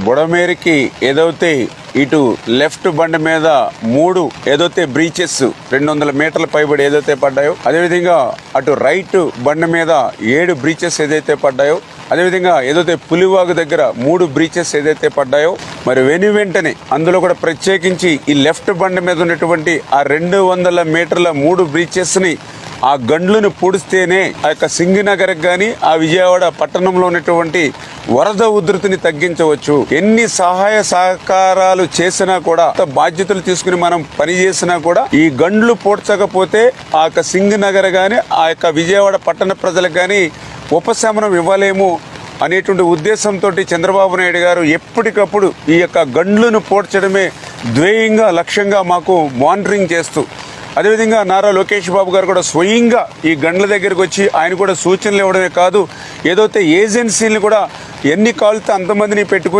బుడమేరికి ఏదైతే ఇటు లెఫ్ట్ బండి మీద 3 ఏదైతే బ్రీచెస్ 200 మీటర్ల పైబడి ఏదైతే పడ్డాయో, అదేవిధంగా అటు రైట్ బండి మీద 7 బ్రీచెస్ ఏదైతే పడ్డాయో, అదేవిధంగా ఏదైతే పులివాగు దగ్గర 3 బ్రీచెస్ ఏదైతే పడ్డాయో, మరి వెంటనే అందులో కూడా ప్రత్యేకించి ఈ లెఫ్ట్ బండి మీద ఉన్నటువంటి ఆ 200 మీటర్ల 3 బ్రీచెస్ని ఆ గండ్లను పూడిస్తేనే ఆ యొక్క సింగనగర్ కానీ ఆ విజయవాడ పట్టణంలో ఉన్నటువంటి వరద ఉధృతిని తగ్గించవచ్చు. ఎన్ని సహాయ సహకారాలు చేసినా కూడా, బాధ్యతలు తీసుకుని మనం పని చేసినా కూడా ఈ గండ్లు పూడ్చకపోతే ఆ యొక్క సింగనగర్ కానీ ఆ యొక్క విజయవాడ పట్టణ ప్రజలకు కానీ ఉపశమనం ఇవ్వలేము అనేటువంటి ఉద్దేశంతో చంద్రబాబు నాయుడు గారు ఎప్పటికప్పుడు ఈ యొక్క గండ్లను పూడ్చడమే ధ్యేయంగా లక్ష్యంగా మాకు మానిటరింగ్ చేస్తూ, అదేవిధంగా నారా లోకేష్ బాబు గారు కూడా స్వయంగా ఈ గండ్ల దగ్గరికి వచ్చి ఆయన కూడా సూచనలు ఇవ్వడమే కాదు, ఏదైతే ఏజెన్సీలను కూడా ఎన్ని కాలుతో అంతమందిని పెట్టుకుని